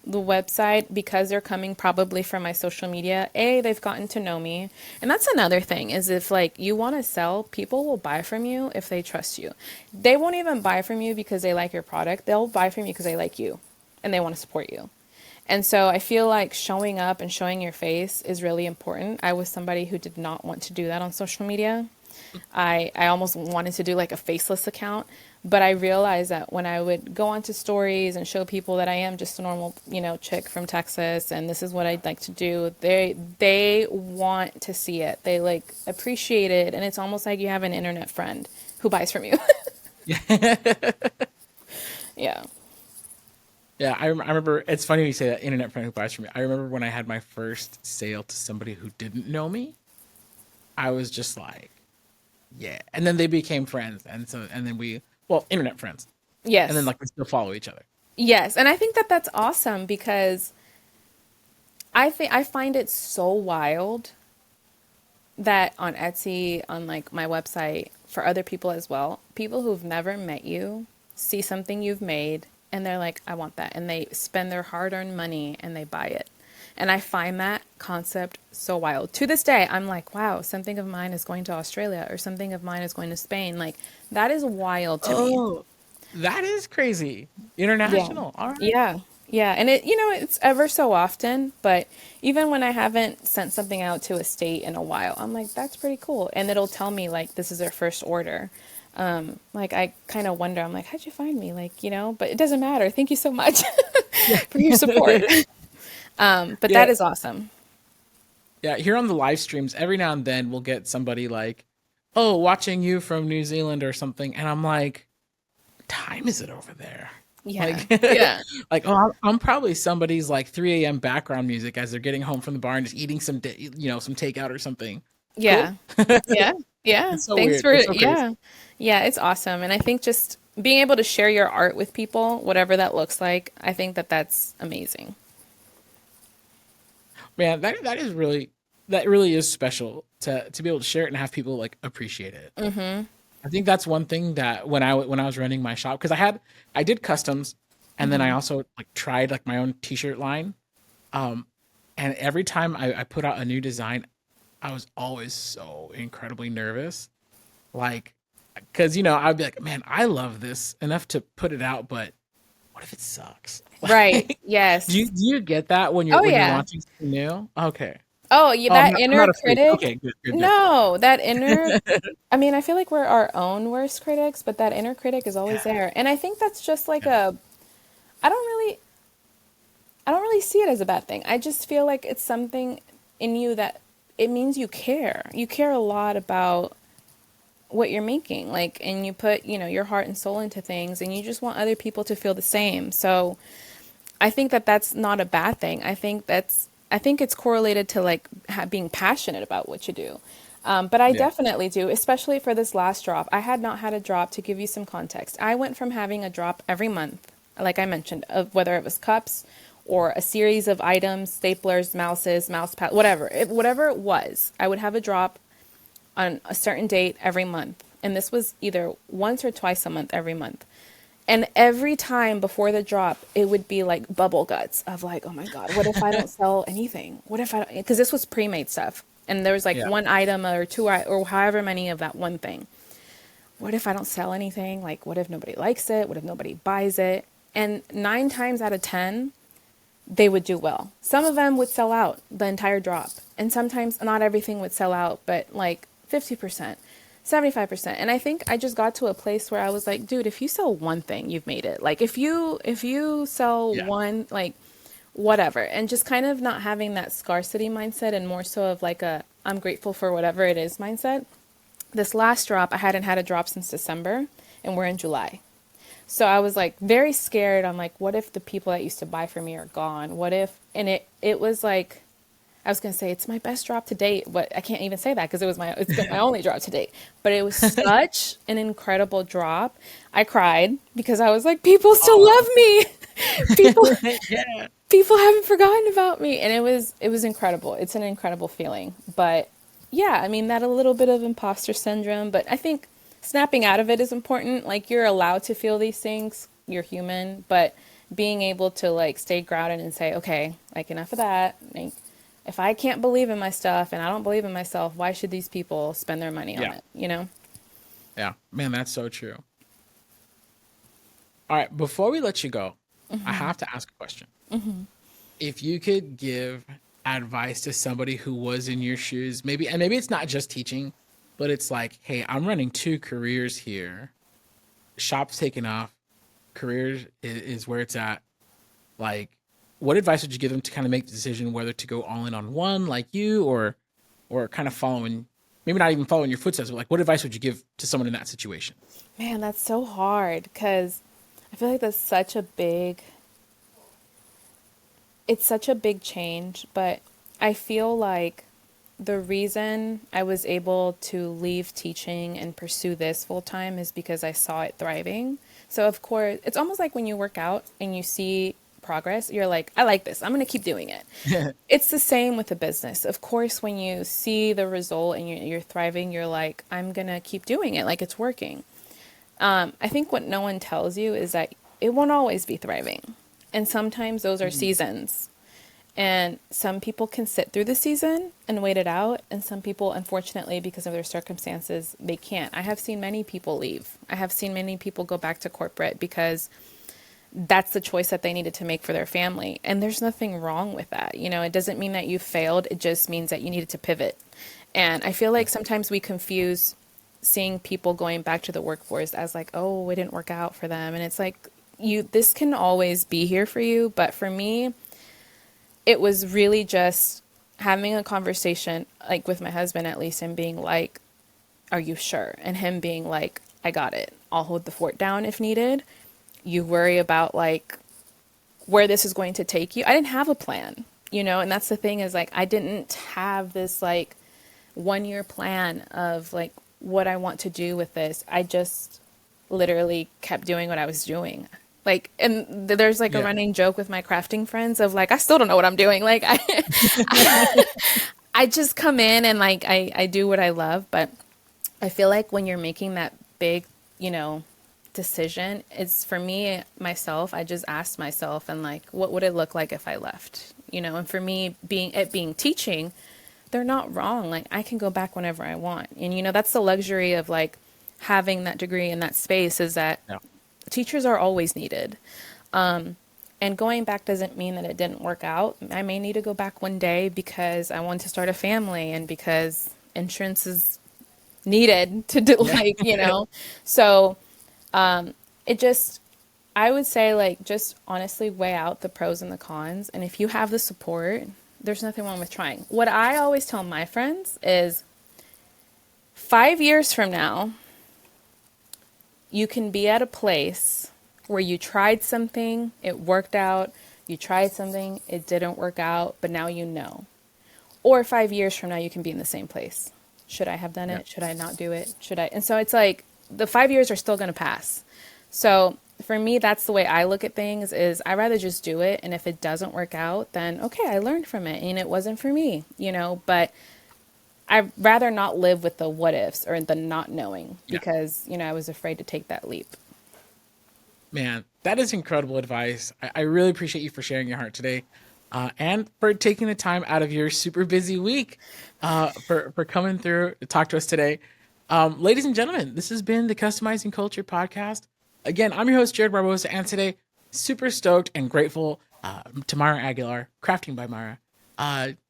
the website, because they're coming probably from my social media, they've gotten to know me. And that's another thing, is if like you want to sell, people will buy from you if they trust you. They won't even buy from you because they like your product. They'll buy from you because they like you and they want to support you. And so I feel like showing up and showing your face is really important. I was somebody who did not want to do that on social media. I almost wanted to do like a faceless account, but I realized that when I would go onto stories and show people that I am just a normal, chick from Texas and this is what I'd like to do, they want to see it. They like appreciate it, and it's almost like you have an internet friend who buys from you. yeah. Yeah. Yeah, I remember. It's funny you say that internet friend who buys from me. I remember when I had my first sale to somebody who didn't know me. I was just like, yeah. And then they became friends, and so and then well, internet friends, and then Yes. like we still follow each other. Yes, and I think that that's awesome because I find it so wild that on Etsy, on like my website, for other people as well, people who've never met you see something you've made and they're like, I want that. And they spend their hard earned money and they buy it. And I find that concept so wild. To this day, I'm like, wow, something of mine is going to Australia or something of mine is going to Spain. Like, that is wild to me. Oh, that is crazy. Yeah. International. All right. Yeah. Yeah. And it's ever so often, but even when I haven't sent something out to a state in a while, I'm like, that's pretty cool. And it'll tell me like this is their first order. Like I kind of wonder, I'm like, how'd you find me? Like, but it doesn't matter. Thank you so much Yeah. for your support. But Yeah. that is awesome. Yeah. Here on the live streams, every now and then we'll get somebody like, "Oh, watching you from New Zealand or something," and I'm like, "What time is it over there?" Yeah. Like, Yeah. like, oh, I'm probably somebody's like 3 a.m. background music as they're getting home from the bar and just eating some takeout or something. Cool. Yeah. Yeah. Yeah. It's so Thanks weird. for, It's so crazy. yeah. Yeah. It's awesome. And I think just being able to share your art with people, whatever that looks like, I think that that's amazing. Man, that really is special to be able to share it and have people like appreciate it. I think that's one thing that when I was running my shop, because I did customs, and then I also like tried like my own t-shirt line. Um, and every time I put out a new design, I was always so incredibly nervous. Like, because I'd be like, man, I love this enough to put it out, but what if it sucks? Right. Like, Yes. do you get that when Oh, you're yeah. launching something new? Okay. Oh, yeah, Oh, that I'm inner not afraid. critic. Okay, good, good, good. No, that inner, I mean, I feel like we're our own worst critics, but that inner critic is always Yeah, there. And I think that's just like yeah, I don't really, I don't really see it as a bad thing. I just feel like it's something in you that it means you care. You care a lot about what you're making, like, and you put, your heart and soul into things, and you just want other people to feel the same. So I think that that's not a bad thing. I think it's correlated to like being passionate about what you do. But I yeah. definitely do, especially for this last drop. I had not had a drop, to give you some context. I went from having a drop every month, like I mentioned, of whether it was cups or a series of items, staplers, mouses, mouse pad, whatever it was. I would have a drop on a certain date every month. And this was either once or twice a month every month. And every time before the drop, it would be like bubble guts of like, oh my God, what if I don't sell anything? What if I don't? Because this was pre-made stuff. And there was like Yeah. one item or two or however many of that one thing. What if I don't sell anything? Like, what if nobody likes it? What if nobody buys it? And 9 times out of 10, they would do well. Some of them would sell out the entire drop. And sometimes not everything would sell out, but like 50%, 75%. And I think I just got to a place where I was like, dude, if you sell one thing, you've made it. Like if you sell Yeah. one, like whatever. And just kind of not having that scarcity mindset and more so of like a I'm grateful for whatever it is mindset. This last drop, I hadn't had a drop since December and we're in July. So I was like very scared. I'm like, what if the people that used to buy from me are gone? What if, and it was like, I was gonna say it's my best drop to date, but I can't even say that because it's been my only drop to date. But it was such an incredible drop. I cried because I was like, people still Oh, love me. People, yeah. people haven't forgotten about me. And it was incredible. It's an incredible feeling. But yeah, I mean, that a little bit of imposter syndrome, but I think snapping out of it is important. Like, you're allowed to feel these things. You're human, but being able to like stay grounded and say, okay, like, enough of that. Like, if I can't believe in my stuff and I don't believe in myself, why should these people spend their money on Yeah. it, you know? Yeah. Man, that's so true. All right. Before we let you go, I have to ask a question. If you could give advice to somebody who was in your shoes, maybe, and maybe it's not just teaching, but it's like, hey, I'm running two careers here. Shop's taking off. Careers is where it's at. Like, what advice would you give them to kind of make the decision whether to go all in on one, like you, or kind of following, maybe not even following your footsteps, but like, what advice would you give to someone in that situation? Man, that's so hard because I feel like that's such a big, it's such a big change, but I feel like the reason I was able to leave teaching and pursue this full time is because I saw it thriving. So, of course, it's almost like when you work out and you see progress, you're like, I like this. I'm going to keep doing it. It's the same with a business. Of course, when you see the result and you're thriving, you're like, I'm going to keep doing it. Like, it's working. I think what no one tells you is that it won't always be thriving. And sometimes those are Mhm. seasons. And some people can sit through the season and wait it out. And some people, unfortunately, because of their circumstances, they can't. I have seen many people leave. I have seen many people go back to corporate because that's the choice that they needed to make for their family. And there's nothing wrong with that. You know, it doesn't mean that you failed. It just means that you needed to pivot. And I feel like sometimes we confuse seeing people going back to the workforce as like, oh, it didn't work out for them. And it's like, this can always be here for you. But for me, it was really just having a conversation, like with my husband at least, and being like, are you sure? And him being like, I got it. I'll hold the fort down if needed. You worry about like where this is going to take you. I didn't have a plan, you know, and that's the thing is like, I didn't have this like 1 year plan of like what I want to do with this. I just literally kept doing what I was doing. Like, and there's like a Yeah. running joke with my crafting friends of like, I still don't know what I'm doing. Like, I just come in and like, I do what I love. But I feel like when you're making that big, you know, decision, it's for me, myself, I just asked myself and like, what would it look like if I left? You know, and for me, being teaching, they're not wrong. Like, I can go back whenever I want. And, you know, that's the luxury of like having that degree in that space is that Yeah. teachers are always needed. And going back doesn't mean that it didn't work out. I may need to go back one day because I want to start a family and because insurance is needed to do Yeah. like, you know. So it just, I would say like just honestly weigh out the pros and the cons. And if you have the support, there's nothing wrong with trying. What I always tell my friends is 5 years from now, you can be at a place where you tried something, it worked out, you tried something, it didn't work out, but now you know. Or 5 years from now, you can be in the same place. Should I have done Yeah. it? Should I not do it? Should I? And so it's like the 5 years are still going to pass. So for me, that's the way I look at things is I rather just do it. And if it doesn't work out, then okay, I learned from it and it wasn't for me, you know, but I'd rather not live with the what ifs or the not knowing Yeah. because, you know, I was afraid to take that leap. Man, that is incredible advice. I really appreciate you for sharing your heart today, and for taking the time out of your super busy week, for coming through to talk to us today. Ladies and gentlemen, this has been the Customizing Culture podcast. Again, I'm your host, Jared Barbosa, and today, super stoked and grateful to Mayra Aguilar, Crafting by Mayra.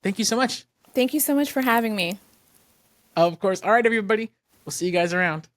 Thank you so much. Thank you so much for having me. Of course. All right, everybody. We'll see you guys around.